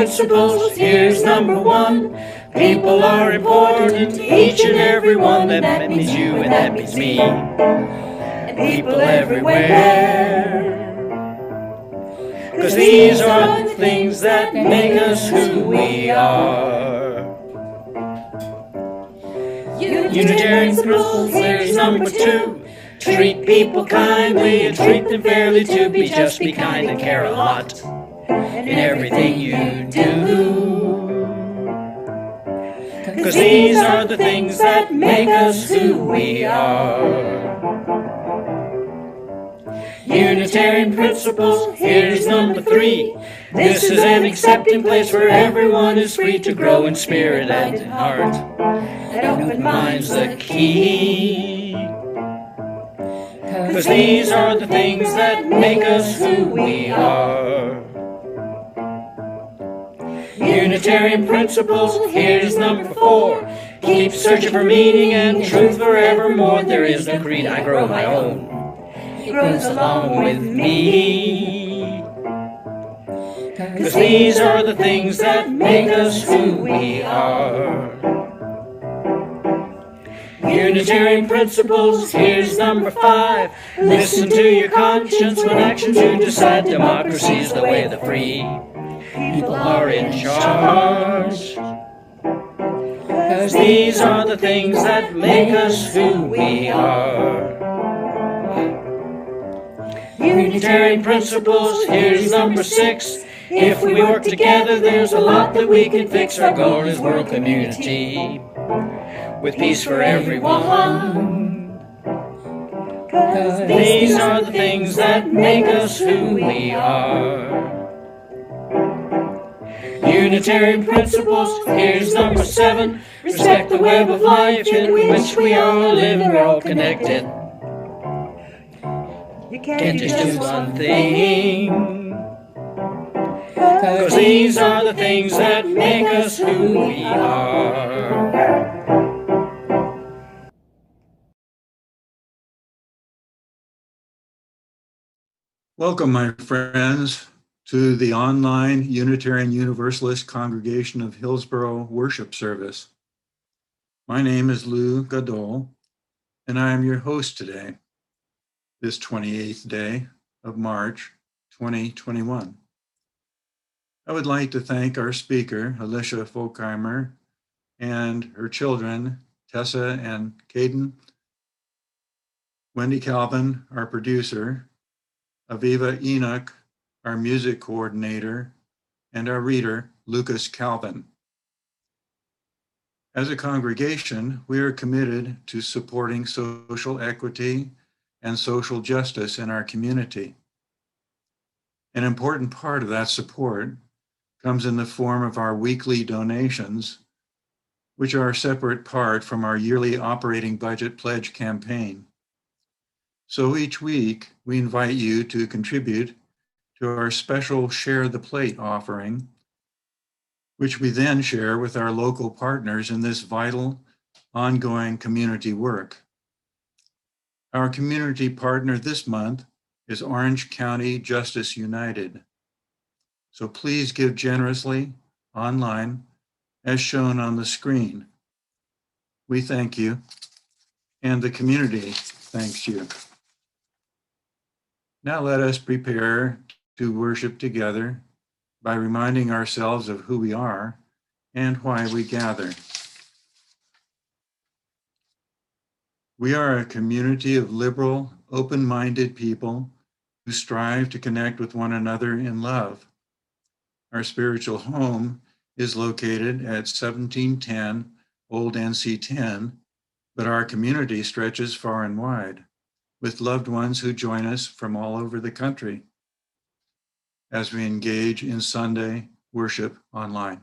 principles, here's number one. People are important, each and every one. That means you and that means me. And people everywhere. 'Cause these are the things that make us who we are. Unitarian principles, here's number two. Treat people kindly and treat them fairly too. Just be kind and care a lot in everything you do. 'Cause these are the things that make us who we are. Unitarian principles, here's number three. This is an accepting place where everyone is free to grow in spirit and in heart. And open mind's the key. 'Cause these are the things that make us who we are. Unitarian principles, here's number four. Keep searching for meaning and truth forevermore. There is no creed, I grow my own. He grows along with me. 'Cause these are the things that make us who we are. Unitarian principles, here's number five. Listen to your conscience when actions you decide. Democracy's the way of the free. People are in charge. 'Cause these are the things that make us who we are. Unitarian principles, here's number six. If we work together, there's a lot that we can fix. Our goal is world community with peace for everyone. 'Cause these are the things that make us who we are. Unitarian principles, here's number seven. Respect the web of life in which we all live. We're all connected. You can't just do one thing. 'Cause these are the things that make us who we are. Welcome, my friends, to the online Unitarian Universalist Congregation of Hillsborough worship service. My name is Lou Gadol, and I am your host today, this 28th day of March, 2021. I would like to thank our speaker, Alicia Folkheimer, and her children, Tessa and Caden, Wendy Calvin, our producer, Aviva Enoch, our music coordinator, and our reader, Lucas Calvin. As a congregation, we are committed to supporting social equity and social justice in our community. An important part of that support comes in the form of our weekly donations, which are a separate part from our yearly operating budget pledge campaign. So each week, we invite you to contribute to our special Share the Plate offering, which we then share with our local partners in this vital, ongoing community work. Our community partner this month is Orange County Justice United. So please give generously online as shown on the screen. We thank you, and the community thanks you. Now let us prepare to worship together by reminding ourselves of who we are and why we gather. We are a community of liberal, open-minded people who strive to connect with one another in love. Our spiritual home is located at 1710 Old NC 10, but our community stretches far and wide, with loved ones who join us from all over the country as we engage in Sunday worship online.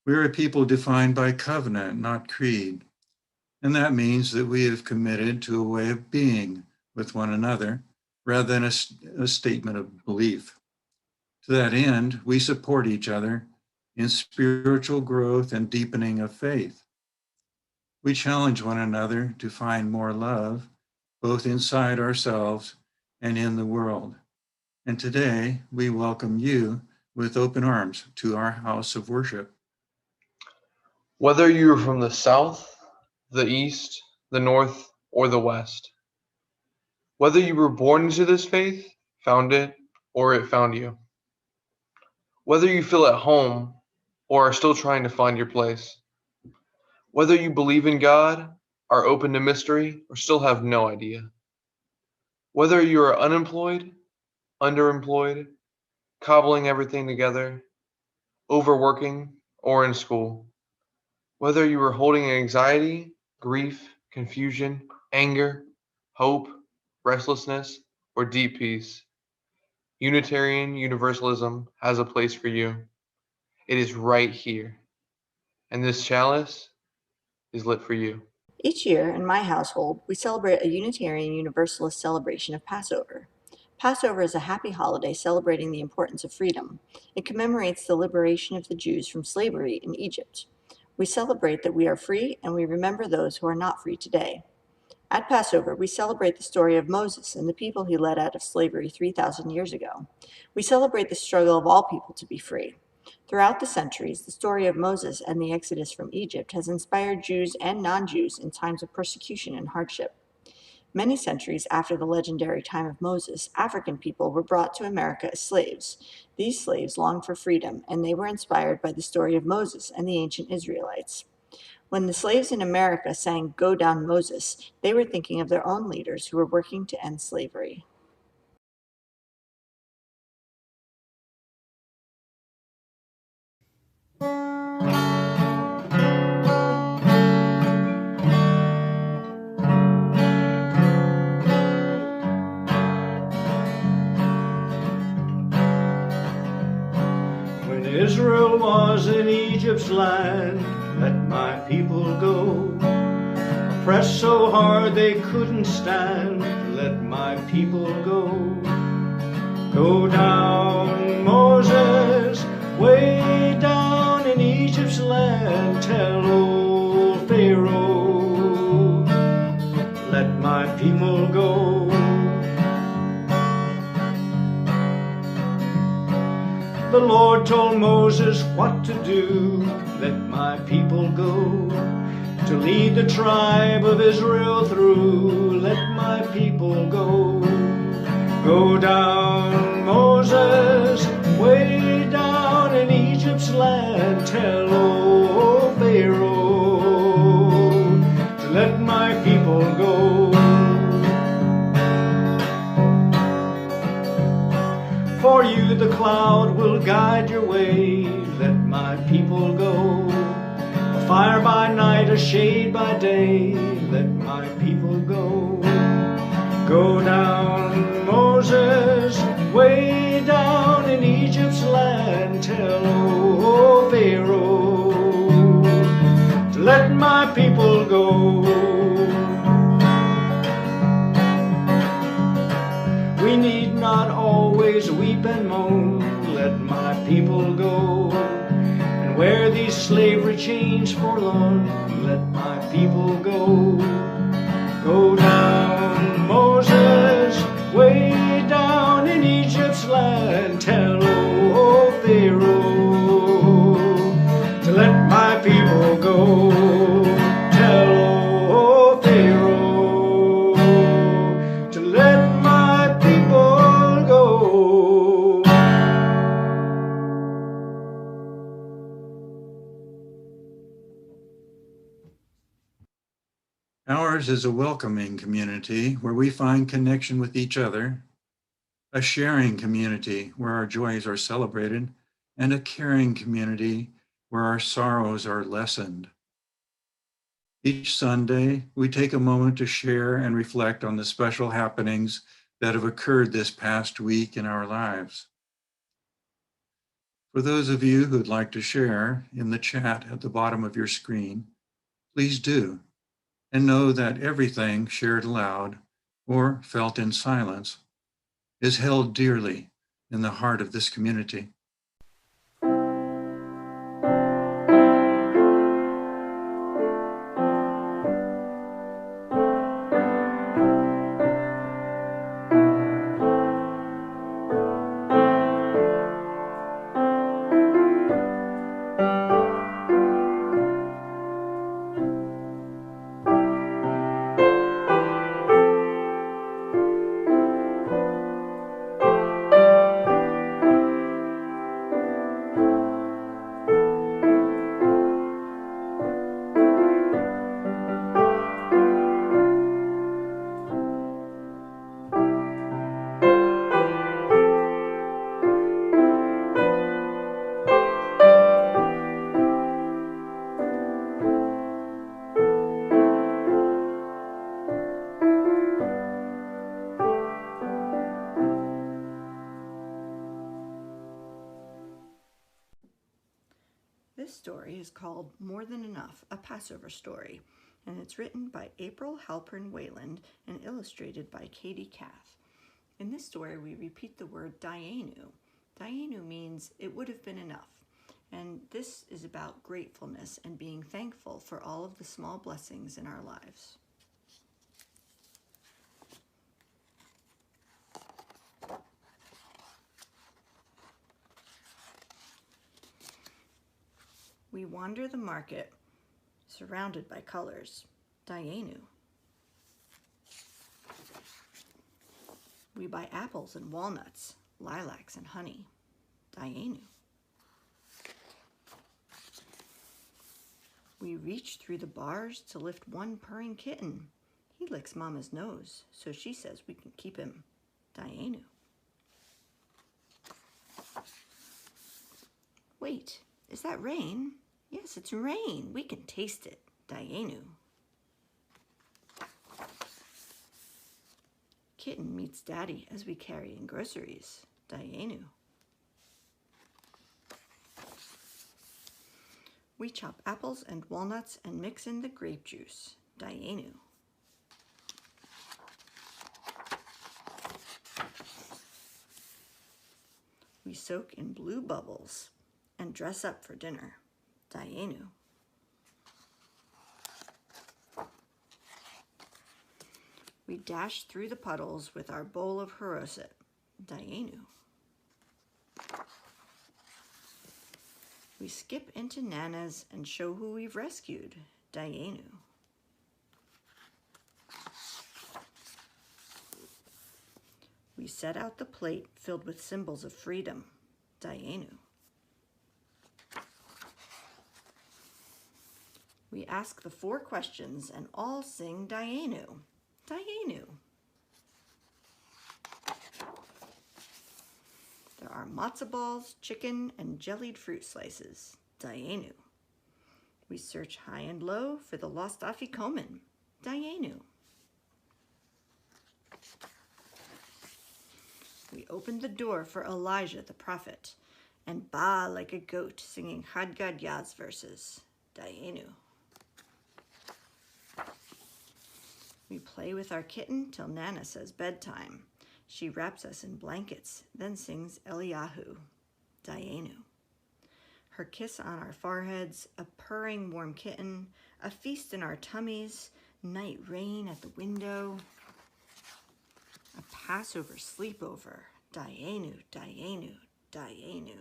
We are a people defined by covenant, not creed, and that means that we have committed to a way of being with one another rather than a statement of belief. To that end, we support each other in spiritual growth and deepening of faith. We challenge one another to find more love, both inside ourselves and in the world. And today, we welcome you with open arms to our house of worship. Whether you are from the south, the east, the north, or the west, whether you were born into this faith, found it, or it found you, whether you feel at home or are still trying to find your place, whether you believe in God, are open to mystery, or still have no idea, whether you are unemployed, underemployed, cobbling everything together, overworking, or in school, whether you are holding anxiety, grief, confusion, anger, hope, restlessness, or deep peace, Unitarian Universalism has a place for you. It is right here. And this chalice is lit for you. Each year, in my household, we celebrate a Unitarian Universalist celebration of Passover. Passover is a happy holiday celebrating the importance of freedom. It commemorates the liberation of the Jews from slavery in Egypt. We celebrate that we are free and we remember those who are not free today. At Passover, we celebrate the story of Moses and the people he led out of slavery 3,000 years ago. We celebrate the struggle of all people to be free. Throughout the centuries, the story of Moses and the exodus from Egypt has inspired Jews and non-Jews in times of persecution and hardship. Many centuries after the legendary time of Moses, African people were brought to America as slaves. These slaves longed for freedom, and they were inspired by the story of Moses and the ancient Israelites. When the slaves in America sang "Go Down Moses," they were thinking of their own leaders who were working to end slavery. When Israel was in Egypt's land, let my people go. Oppressed so hard they couldn't stand, let my people go. Go down, Moses, way down in Egypt's land, tell old Pharaoh, let my people go. The Lord told Moses what to do, let my people go. To lead the tribe of Israel through, let my people go. Go down, Moses, way down in Egypt's land, tell old Pharaoh to let my people go. For you the cloud will guide your way, let my people go. A fire by night, a shade by day, let my people go. Go down, Moses, way down in Egypt's land, tell old Pharaoh to let my people go. We need not always weep and moan, let my people go. And wear these slavery chains forlorn, let my people go. Go down, Moses, way down in Egypt's land, tell old Pharaoh to let my people go. Tell old Pharaoh to let my people go. Ours is a welcoming community where we find connection with each other, a sharing community where our joys are celebrated, and a caring community where our sorrows are lessened. Each Sunday, we take a moment to share and reflect on the special happenings that have occurred this past week in our lives. For those of you who'd like to share in the chat at the bottom of your screen, please do. And know that everything shared aloud or felt in silence is held dearly in the heart of this community. story is called More Than Enough, a Passover Story, and it's written by April Halpern Wayland and illustrated by Katie Kath. In this story, we repeat the word Dayenu. Dayenu means it would have been enough, and this is about gratefulness and being thankful for all of the small blessings in our lives. We wander the market, surrounded by colors. Dayenu. We buy apples and walnuts, lilacs and honey. Dayenu. We reach through the bars to lift one purring kitten. He licks Mama's nose, so she says we can keep him. Dayenu. Wait, is that rain? Yes, it's rain. We can taste it. Dayenu. Kitten meets Daddy as we carry in groceries. Dayenu. We chop apples and walnuts and mix in the grape juice. Dayenu. We soak in blue bubbles and dress up for dinner. Dayenu. We dash through the puddles with our bowl of haroset. Dayenu. We skip into Nana's and show who we've rescued. Dayenu. We set out the plate filled with symbols of freedom. Dayenu. We ask the 4 questions and all sing Dayenu. Dayenu. There are matzah balls, chicken, and jellied fruit slices. Dayenu. We search high and low for the lost afikomen. Dayenu. We open the door for Elijah the prophet and baa like a goat singing Hadgad Yaz verses. Dayenu. We play with our kitten till Nana says bedtime. She wraps us in blankets, then sings Eliyahu. Dayenu. Her kiss on our foreheads, a purring warm kitten, a feast in our tummies, night rain at the window, a Passover sleepover. Dayenu, Dayenu, Dayenu.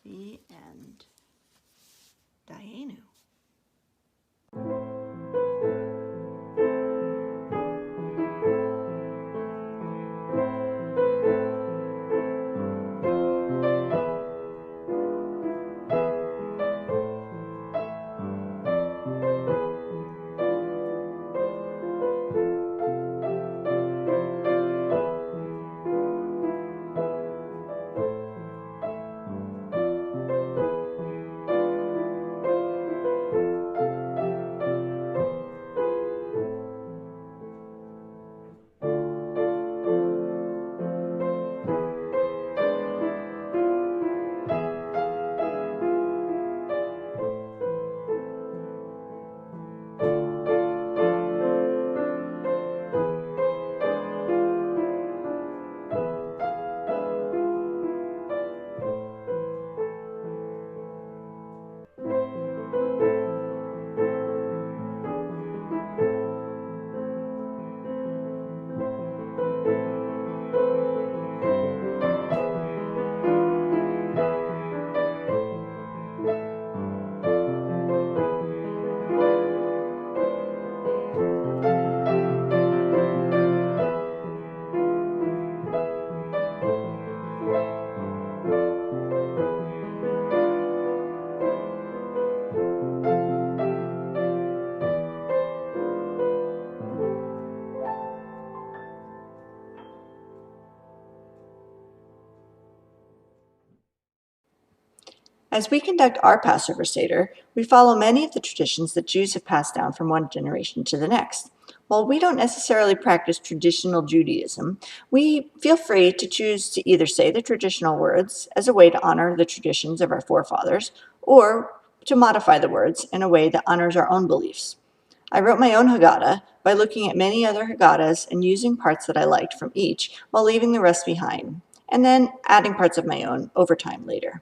The end. Dayenu. As we conduct our Passover Seder, we follow many of the traditions that Jews have passed down from one generation to the next. While we don't necessarily practice traditional Judaism, we feel free to choose to either say the traditional words as a way to honor the traditions of our forefathers, or to modify the words in a way that honors our own beliefs. I wrote my own Haggadah by looking at many other Haggadahs and using parts that I liked from each while leaving the rest behind, and then adding parts of my own over time later.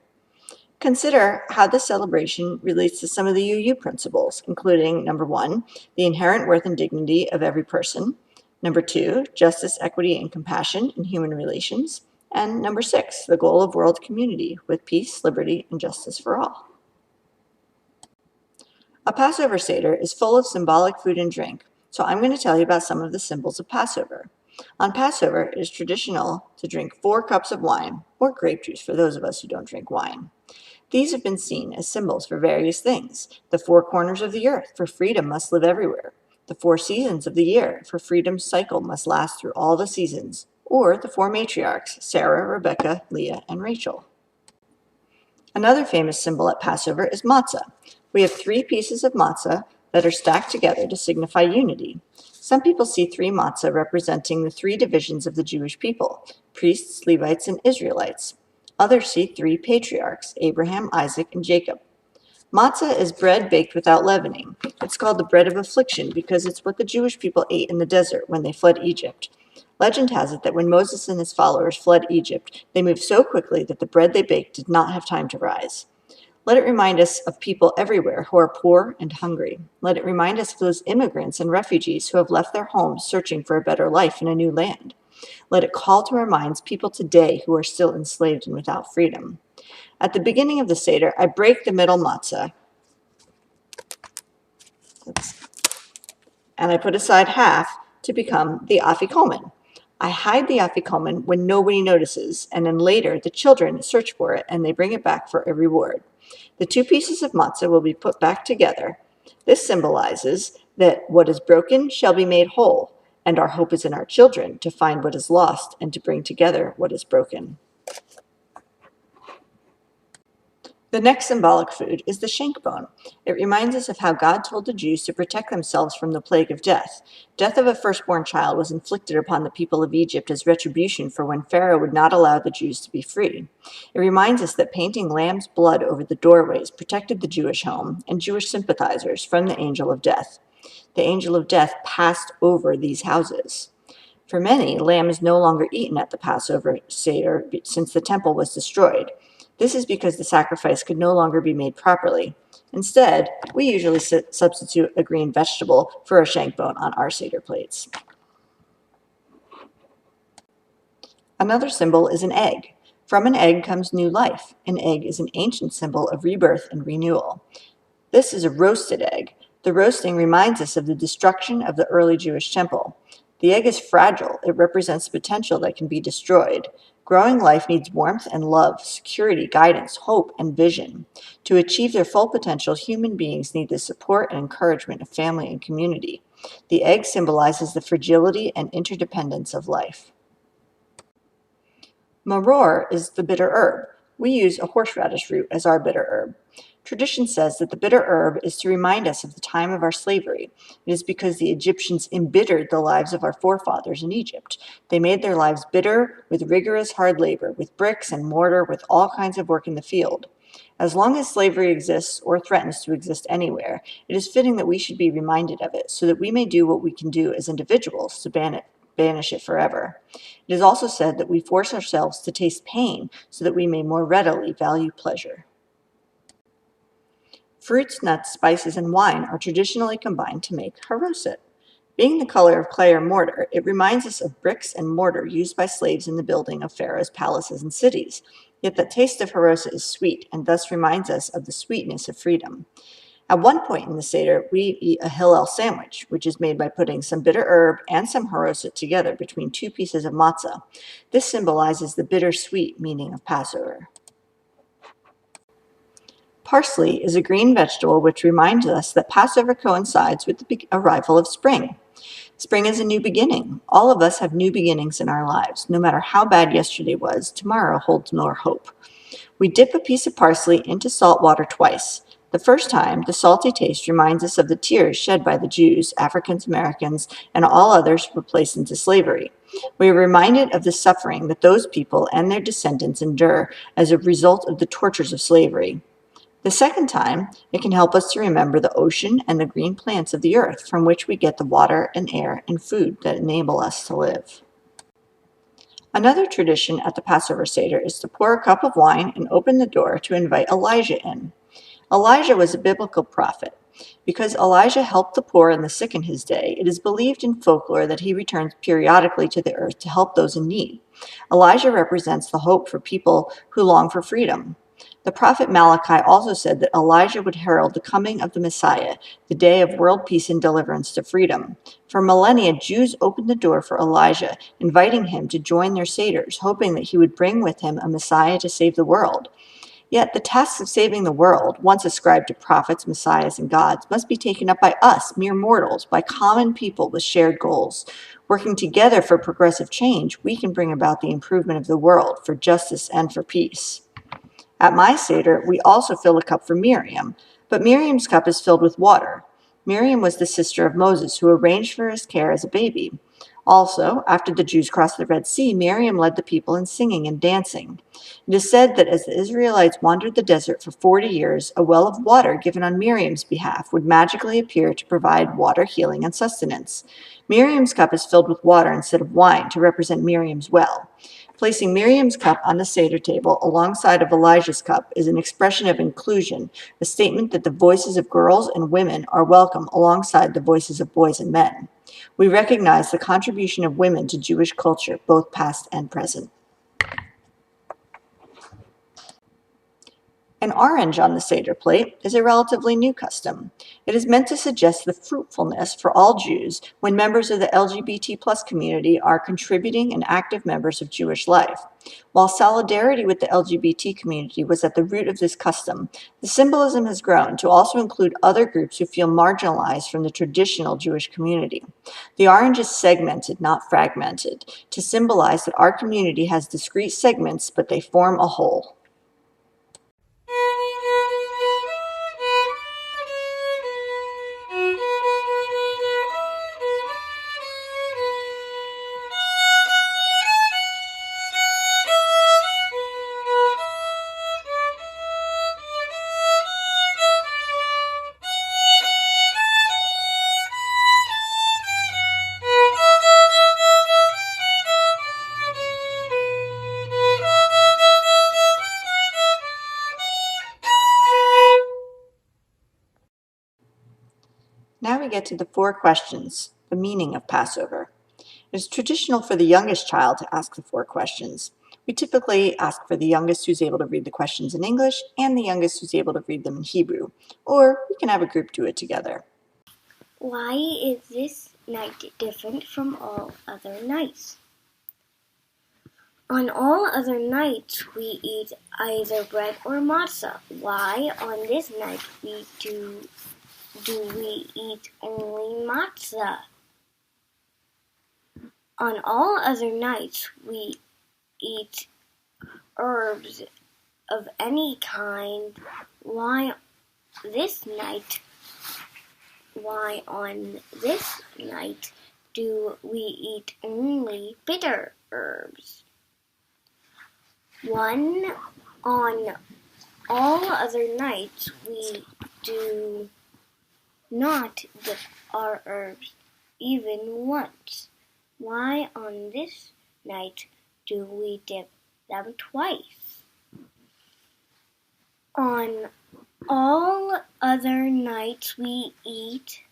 Consider how this celebration relates to some of the UU principles, including number 1, the inherent worth and dignity of every person, number 2, justice, equity, and compassion in human relations, and number 6, the goal of world community with peace, liberty, and justice for all. A Passover Seder is full of symbolic food and drink, so I'm going to tell you about some of the symbols of Passover. On Passover, it is traditional to drink 4 cups of wine, or grape juice for those of us who don't drink wine. These have been seen as symbols for various things. The 4 corners of the earth, for freedom must live everywhere. The 4 seasons of the year, for freedom's cycle must last through all the seasons. Or the 4 matriarchs, Sarah, Rebecca, Leah, and Rachel. Another famous symbol at Passover is matzah. We have 3 pieces of matzah that are stacked together to signify unity. Some people see 3 matzah representing the 3 divisions of the Jewish people, priests, Levites, and Israelites. Others see 3 patriarchs, Abraham, Isaac, and Jacob. Matzah is bread baked without leavening. It's called the bread of affliction because it's what the Jewish people ate in the desert when they fled Egypt. Legend has it that when Moses and his followers fled Egypt, they moved so quickly that the bread they baked did not have time to rise. Let it remind us of people everywhere who are poor and hungry. Let it remind us of those immigrants and refugees who have left their homes searching for a better life in a new land. Let it call to our minds people today who are still enslaved and without freedom. At the beginning of the Seder, I break the middle matzah, and I put aside half to become the afikomen. I hide the afikomen when nobody notices, and then later the children search for it and they bring it back for a reward. The 2 pieces of matzah will be put back together. This symbolizes that what is broken shall be made whole, and our hope is in our children to find what is lost and to bring together what is broken. The next symbolic food is the shank bone. It reminds us of how God told the Jews to protect themselves from the plague of death. Death of a firstborn child was inflicted upon the people of Egypt as retribution for when Pharaoh would not allow the Jews to be free. It reminds us that painting lamb's blood over the doorways protected the Jewish home and Jewish sympathizers from the angel of death. The angel of death passed over these houses. For many, lamb is no longer eaten at the Passover Seder since the temple was destroyed. This is because the sacrifice could no longer be made properly. Instead, we usually substitute a green vegetable for a shank bone on our Seder plates. Another symbol is an egg. From an egg comes new life. An egg is an ancient symbol of rebirth and renewal. This is a roasted egg. The roasting reminds us of the destruction of the early Jewish temple. The egg is fragile. It represents potential that can be destroyed. Growing life needs warmth and love, security, guidance, hope, and vision. To achieve their full potential, human beings need the support and encouragement of family and community. The egg symbolizes the fragility and interdependence of life. Maror is the bitter herb. We use a horseradish root as our bitter herb. Tradition says that the bitter herb is to remind us of the time of our slavery. It is because the Egyptians embittered the lives of our forefathers in Egypt. They made their lives bitter with rigorous hard labor, with bricks and mortar, with all kinds of work in the field. As long as slavery exists or threatens to exist anywhere, it is fitting that we should be reminded of it so that we may do what we can do as individuals to banish it forever. It is also said that we force ourselves to taste pain so that we may more readily value pleasure. Fruits, nuts, spices, and wine are traditionally combined to make haroset. Being the color of clay or mortar, it reminds us of bricks and mortar used by slaves in the building of Pharaoh's palaces and cities. Yet the taste of haroset is sweet and thus reminds us of the sweetness of freedom. At one point in the Seder, we eat a Hillel sandwich, which is made by putting some bitter herb and some haroset together between 2 pieces of matzah. This symbolizes the bittersweet meaning of Passover. Parsley is a green vegetable which reminds us that Passover coincides with the arrival of spring. Spring is a new beginning. All of us have new beginnings in our lives. No matter how bad yesterday was, tomorrow holds more hope. We dip a piece of parsley into salt water twice. The first time, the salty taste reminds us of the tears shed by the Jews, African Americans, and all others who were placed into slavery. We are reminded of the suffering that those people and their descendants endure as a result of the tortures of slavery. The second time, it can help us to remember the ocean and the green plants of the earth from which we get the water and air and food that enable us to live. Another tradition at the Passover Seder is to pour a cup of wine and open the door to invite Elijah in. Elijah was a biblical prophet. Because Elijah helped the poor and the sick in his day, it is believed in folklore that he returns periodically to the earth to help those in need. Elijah represents the hope for people who long for freedom. The prophet Malachi also said that Elijah would herald the coming of the Messiah, the day of world peace and deliverance to freedom. For millennia, Jews opened the door for Elijah, inviting him to join their Seders, hoping that he would bring with him a Messiah to save the world. Yet the task of saving the world, once ascribed to prophets, messiahs, and gods, must be taken up by us, mere mortals, by common people with shared goals. Working together for progressive change, we can bring about the improvement of the world for justice and for peace. At my Seder, we also fill a cup for Miriam, but Miriam's cup is filled with water. Miriam was the sister of Moses, who arranged for his care as a baby. Also, after the Jews crossed the Red Sea, Miriam led the people in singing and dancing. It is said that as the Israelites wandered the desert for 40 years, a well of water given on Miriam's behalf would magically appear to provide water, healing, and sustenance. Miriam's cup is filled with water instead of wine to represent Miriam's well. Placing Miriam's cup on the Seder table alongside of Elijah's cup is an expression of inclusion, a statement that the voices of girls and women are welcome alongside the voices of boys and men. We recognize the contribution of women to Jewish culture, both past and present. An orange on the Seder plate is a relatively new custom. It is meant to suggest the fruitfulness for all Jews when members of the LGBT plus community are contributing and active members of Jewish life. While solidarity with the LGBT community was at the root of this custom, the symbolism has grown to also include other groups who feel marginalized from the traditional Jewish community. The orange is segmented, not fragmented, to symbolize that our community has discrete segments, but they form a whole. Now we get to the 4 questions, the meaning of Passover. It is traditional for the youngest child to ask the 4 questions. We typically ask for the youngest who's able to read the questions in English and the youngest who's able to read them in Hebrew, or we can have a group do it together. Why is this night different from all other nights? On all other nights we eat either bread or matzah. Why on this night do we eat only matzah? On all other nights we eat herbs of any kind. Why on this night do we eat only bitter herbs? On all other nights we do not dip our herbs even once. Why on this night do we dip them twice? On all other nights we eat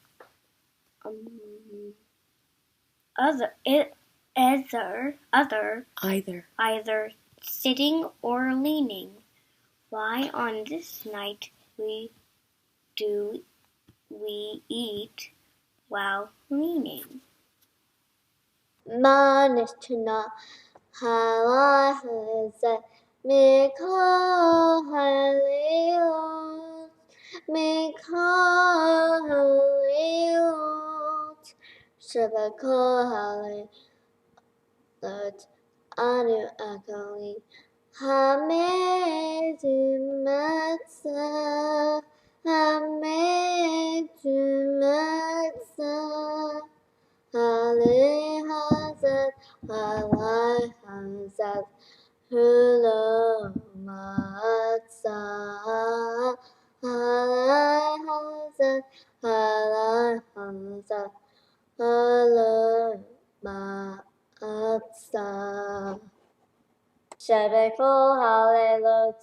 either sitting or leaning. Why on this night do we eat while leaning? Manishna halahazat Mikol halilot Shabakol halilot Anu akali Hamedu Matzah Halihazat Hulo Matzah Shebeko Halelot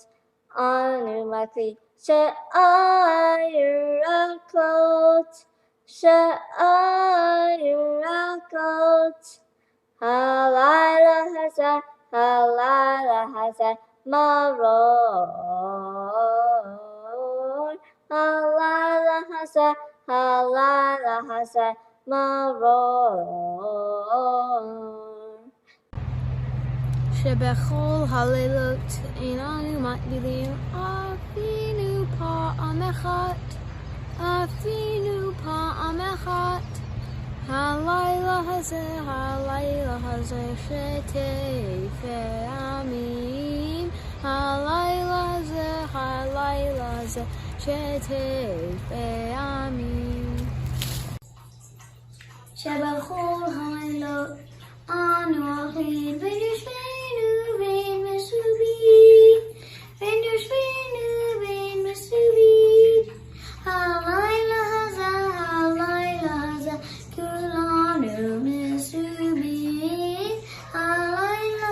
Anu Makli She'ayurakot She'ayurakot Halayla Hazeh Maror Halayla Hazeh Maror שבכל הלילות איננו מטבילים אפילו פעם אחת, הלילה הזה שתי פעמים, הלילה הזה שתי פעמים. שבכל הלילות אנו אוכלים ונשבנו בין מסובים, הלילה הזה כולנו מסובים, הלילה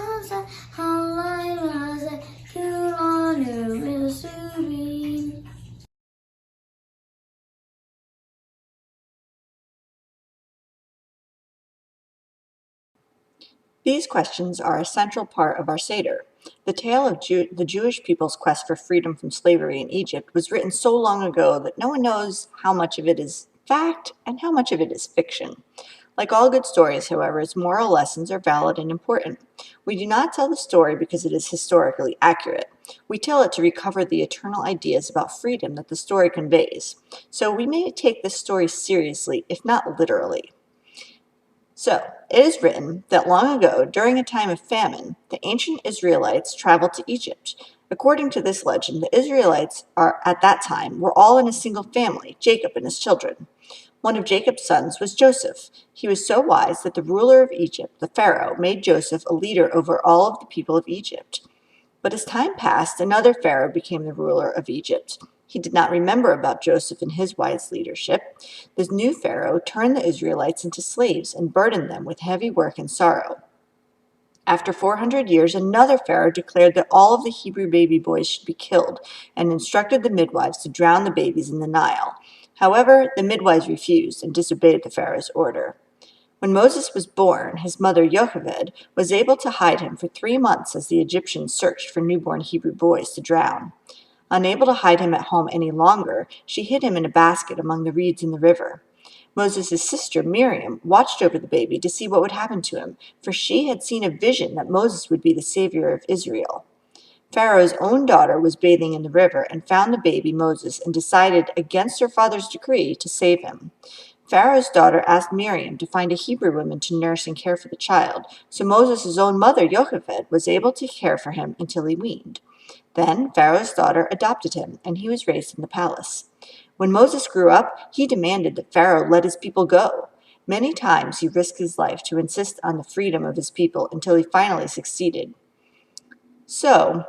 הזה כולנו מסובים. These questions are a central part of our Seder. The tale of the Jewish people's quest for freedom from slavery in Egypt was written so long ago that no one knows how much of it is fact and how much of it is fiction. Like all good stories, however, its moral lessons are valid and important. We do not tell the story because it is historically accurate. We tell it to recover the eternal ideas about freedom that the story conveys. So we may take this story seriously, if not literally. So, it is written that long ago, during a time of famine, the ancient Israelites traveled to Egypt. According to this legend, the Israelites at that time were all in a single family, Jacob and his children. One of Jacob's sons was Joseph. He was so wise that the ruler of Egypt, the Pharaoh, made Joseph a leader over all of the people of Egypt. But as time passed, another Pharaoh became the ruler of Egypt. He did not remember about Joseph and his wise leadership. This new Pharaoh turned the Israelites into slaves and burdened them with heavy work and sorrow. After 400 years, another Pharaoh declared that all of the Hebrew baby boys should be killed and instructed the midwives to drown the babies in the Nile. However, the midwives refused and disobeyed the Pharaoh's order. When Moses was born, his mother Yocheved was able to hide him for 3 months as the Egyptians searched for newborn Hebrew boys to drown. Unable to hide him at home any longer, she hid him in a basket among the reeds in the river. Moses' sister Miriam watched over the baby to see what would happen to him, for she had seen a vision that Moses would be the savior of Israel. Pharaoh's own daughter was bathing in the river and found the baby Moses and decided, against her father's decree, to save him. Pharaoh's daughter asked Miriam to find a Hebrew woman to nurse and care for the child, so Moses' own mother Yocheved was able to care for him until he weaned. Then Pharaoh's daughter adopted him, and he was raised in the palace. When Moses grew up, he demanded that Pharaoh let his people go. Many times he risked his life to insist on the freedom of his people until he finally succeeded. So,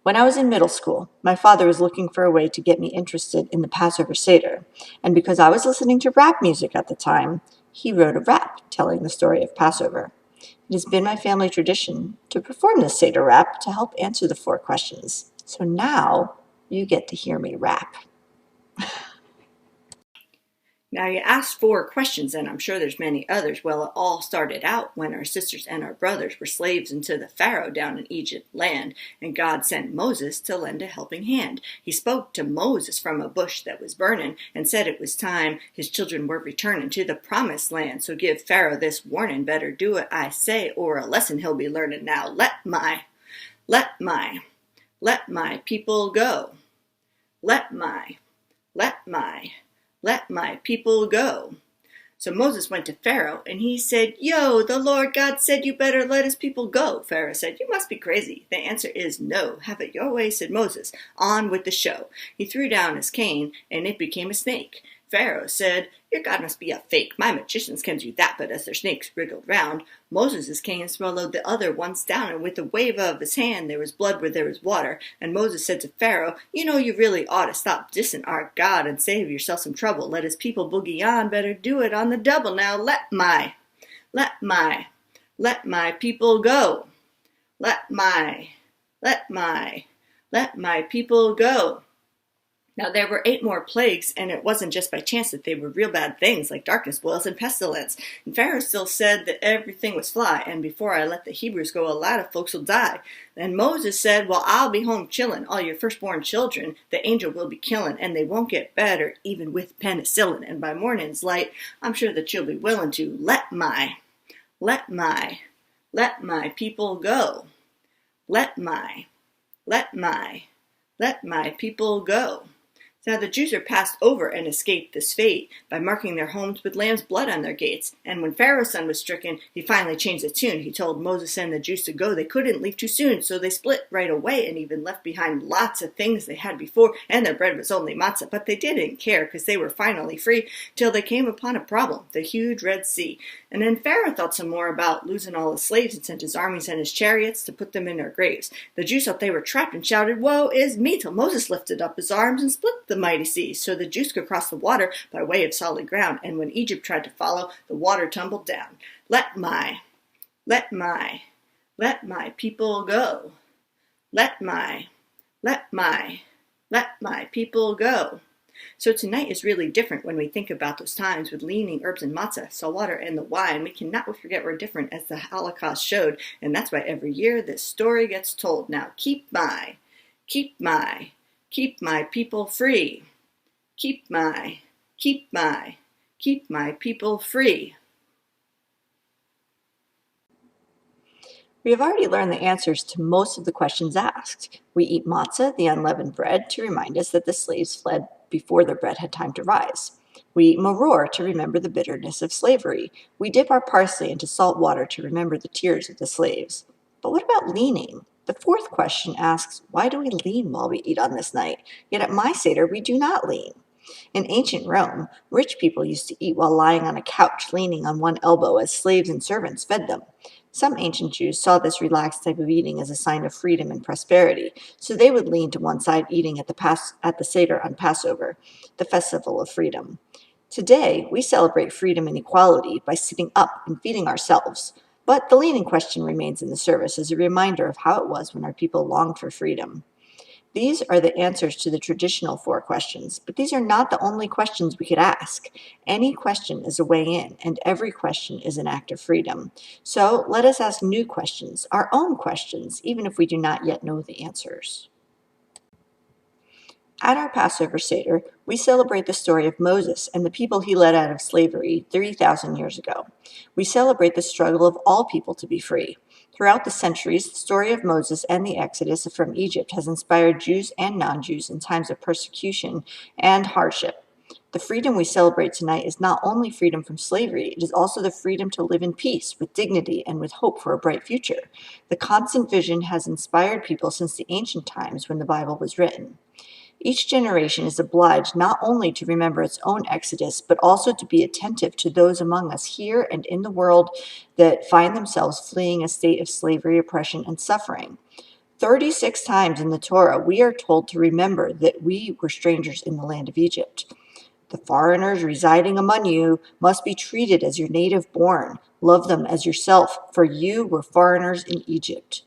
when I was in middle school, my father was looking for a way to get me interested in the Passover Seder, and because I was listening to rap music at the time, he wrote a rap telling the story of Passover. It has been my family tradition to perform this Seder rap to help answer the 4 questions. So now you get to hear me rap. Now you asked 4 questions, and I'm sure there's many others. Well, it all started out when our sisters and our brothers were slaves unto the Pharaoh down in Egypt land, and God sent Moses to lend a helping hand. He spoke to Moses from a bush that was burning and said it was time his children were returning to the promised land. So give Pharaoh this warning, better do what I say, or a lesson he'll be learning now. Let my people go. Let my people go. So Moses went to Pharaoh, and he said, Yo, the Lord God said you better let his people go. Pharaoh said, You must be crazy. The answer is no. Have it your way, said Moses. On with the show. He threw down his cane, and it became a snake. Pharaoh said, Your God must be a fake. My magicians can do that, but as their snakes wriggled round, Moses' cane swallowed the other once down, and with a wave of his hand there was blood where there was water. And Moses said to Pharaoh, You know you really ought to stop dissing our God and save yourself some trouble. Let his people boogie on, better do it on the double. Now let my people go. let my people go. Now there were 8 more plagues, and it wasn't just by chance that they were real bad things like darkness, boils, and pestilence. And Pharaoh still said that everything was fly, and before I let the Hebrews go, a lot of folks will die. And Moses said, well, I'll be home chillin', all your firstborn children, the angel will be killin', and they won't get better, even with penicillin. And by morning's light, I'm sure that you'll be willing to let my people go. Let my people go. Now the Jews are passed over and escaped this fate by marking their homes with lamb's blood on their gates. And when Pharaoh's son was stricken, he finally changed the tune. He told Moses and the Jews to go. They couldn't leave too soon, so they split right away and even left behind lots of things they had before, and their bread was only matzah. But they didn't care because they were finally free till they came upon a problem, the huge Red Sea. And then Pharaoh thought some more about losing all his slaves and sent his armies and his chariots to put them in their graves. The Jews thought they were trapped and shouted, woe is me, till Moses lifted up his arms and split the mighty sea, so the Jews could cross the water by way of solid ground. And when Egypt tried to follow, the water tumbled down. Let my people go. Let my people go. So tonight is really different when we think about those times with leaning herbs and matzah, salt water, and the wine. We cannot forget we're different, as the Holocaust showed, and that's why every year this story gets told. Now keep my people free. Keep my people free. We have already learned the answers to most of the questions asked. We eat matzah, the unleavened bread, to remind us that the slaves fled before their bread had time to rise. We eat maror to remember the bitterness of slavery. We dip our parsley into salt water to remember the tears of the slaves. But what about leaning? The 4th question asks, why do we lean while we eat on this night? Yet at my Seder, we do not lean. In ancient Rome, rich people used to eat while lying on a couch, leaning on one elbow as slaves and servants fed them. Some ancient Jews saw this relaxed type of eating as a sign of freedom and prosperity, so they would lean to one side eating at the Seder on Passover, the festival of freedom. Today, we celebrate freedom and equality by sitting up and feeding ourselves. But the leaning question remains in the service as a reminder of how it was when our people longed for freedom. These are the answers to the traditional 4 questions, but these are not the only questions we could ask. Any question is a way in, and every question is an act of freedom. So let us ask new questions, our own questions, even if we do not yet know the answers. At our Passover Seder, we celebrate the story of Moses and the people he led out of slavery 3,000 years ago. We celebrate the struggle of all people to be free. Throughout the centuries, the story of Moses and the Exodus from Egypt has inspired Jews and non-Jews in times of persecution and hardship. The freedom we celebrate tonight is not only freedom from slavery, it is also the freedom to live in peace, with dignity, and with hope for a bright future. The constant vision has inspired people since the ancient times when the Bible was written. Each generation is obliged not only to remember its own exodus, but also to be attentive to those among us here and in the world that find themselves fleeing a state of slavery, oppression, and suffering. 36 times in the Torah, we are told to remember that we were strangers in the land of Egypt. The foreigners residing among you must be treated as your native born. Love them as yourself, for you were foreigners in Egypt.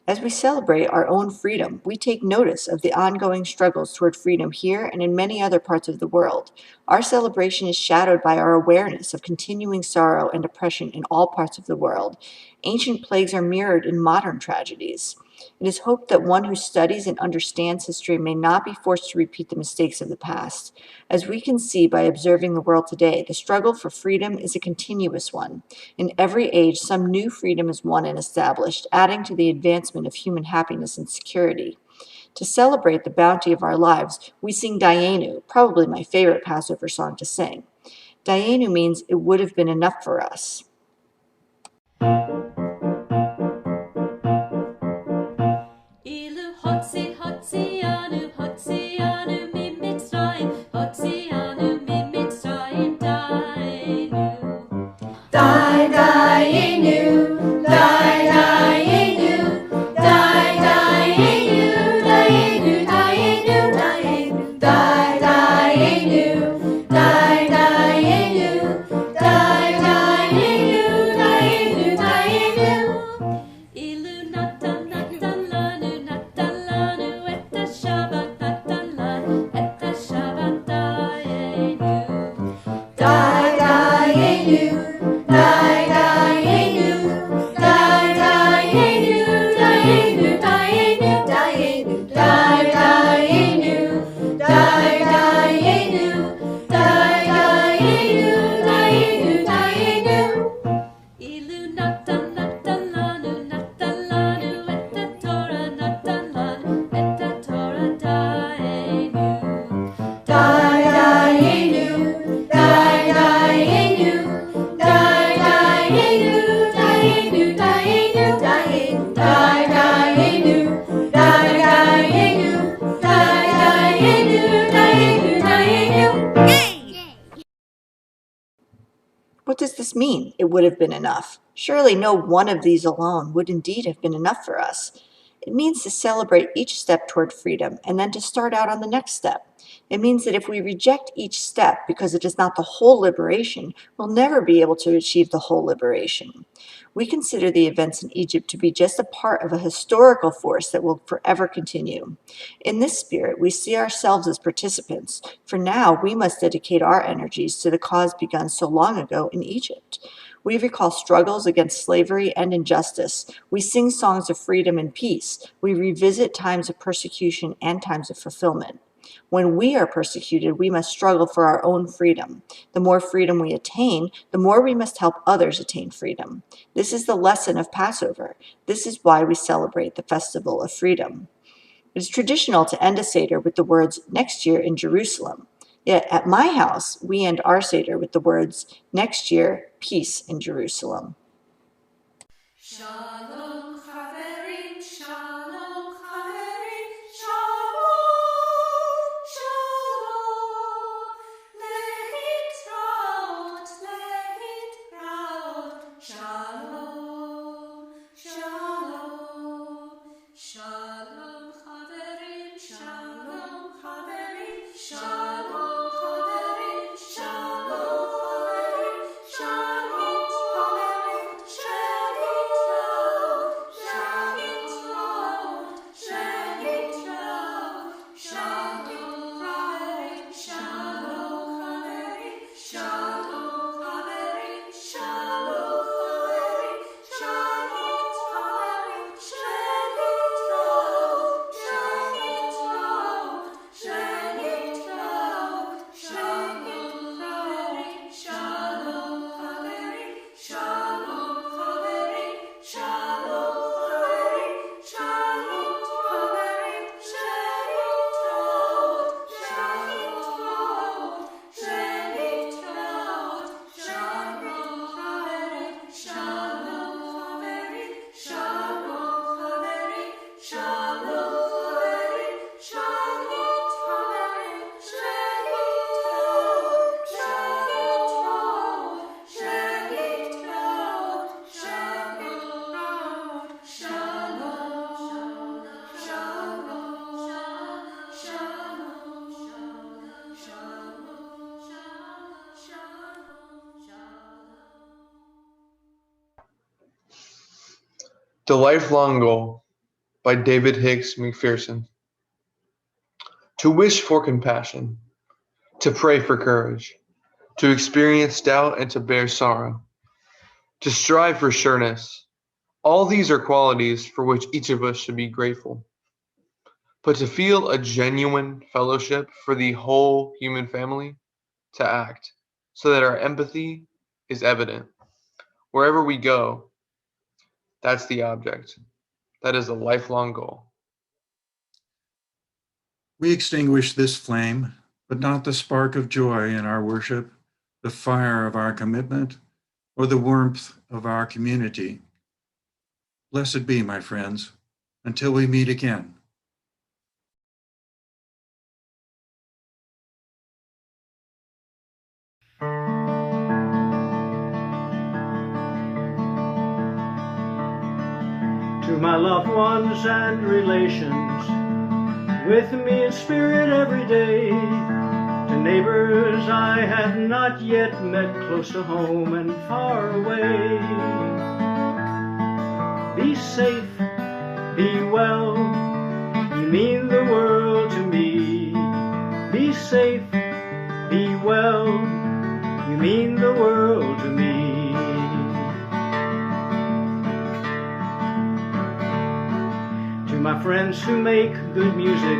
As we celebrate our own freedom, we take notice of the ongoing struggles toward freedom here and in many other parts of the world. Our celebration is shadowed by our awareness of continuing sorrow and oppression in all parts of the world. Ancient plagues are mirrored in modern tragedies. It is hoped that one who studies and understands history may not be forced to repeat the mistakes of the past. As we can see by observing the world today, the struggle for freedom is a continuous one. In every age, some new freedom is won and established, adding to the advancement of human happiness and security. To celebrate the bounty of our lives, we sing Dayenu, probably my favorite Passover song to sing. Dayenu means it would have been enough for us. What does this mean? It would have been enough. Surely no one of these alone would indeed have been enough for us. It means to celebrate each step toward freedom and then to start out on the next step. It means that if we reject each step because it is not the whole liberation, we'll never be able to achieve the whole liberation. We consider the events in Egypt to be just a part of a historical force that will forever continue. In this spirit, we see ourselves as participants, for now we must dedicate our energies to the cause begun so long ago in Egypt. We recall struggles against slavery and injustice. We sing songs of freedom and peace. We revisit times of persecution and times of fulfillment. When we are persecuted, we must struggle for our own freedom. The more freedom we attain, the more we must help others attain freedom. This is the lesson of Passover. This is why we celebrate the festival of freedom. It is traditional to end a Seder with the words, "next year in Jerusalem." Yet at my house, we end our Seder with the words, "next year, peace in Jerusalem." Shalom Chaverim, Shalom Chaverim, Shalom, Shalom, Lehitraot, Shalom, Shalom, Shalom Chaverim, Shalom Chaverim, Shalom Chaverim, Shalom Chaverim, The Lifelong Goal by David Hicks McPherson. To wish for compassion, to pray for courage, to experience doubt and to bear sorrow, to strive for sureness. All these are qualities for which each of us should be grateful. But to feel a genuine fellowship for the whole human family, to act so that our empathy is evident. Wherever we go, that's the object. That is a lifelong goal. We extinguish this flame, but not the spark of joy in our worship, the fire of our commitment, or the warmth of our community. Blessed be, my friends, until we meet again. To my loved ones and relations, with me in spirit every day, to neighbors I have not yet met, close to home and far away. Be safe, be well, you mean the world to me. Be safe, be well, you mean the world to me. My friends who make good music,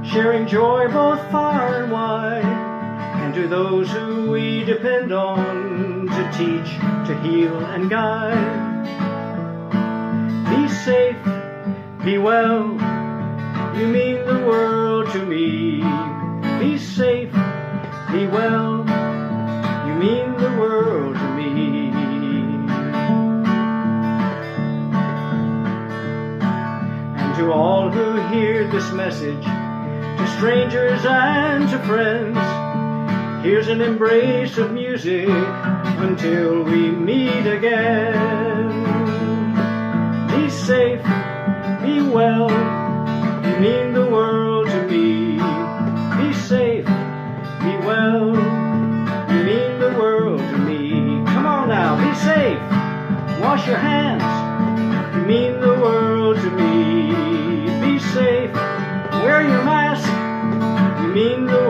sharing joy both far and wide, and to those who we depend on to teach, to heal and guide. Be safe, be well, you mean the world to me. Be safe, be well, you mean the world to me. And to all who hear this message, to strangers and to friends, here's an embrace of music until we meet again. Be safe, be well, you mean the world to me. Be safe, be well, you mean the world to me. Come on now, be safe, wash your hands, you mean the world to me. Be safe, wear your mask, you mean the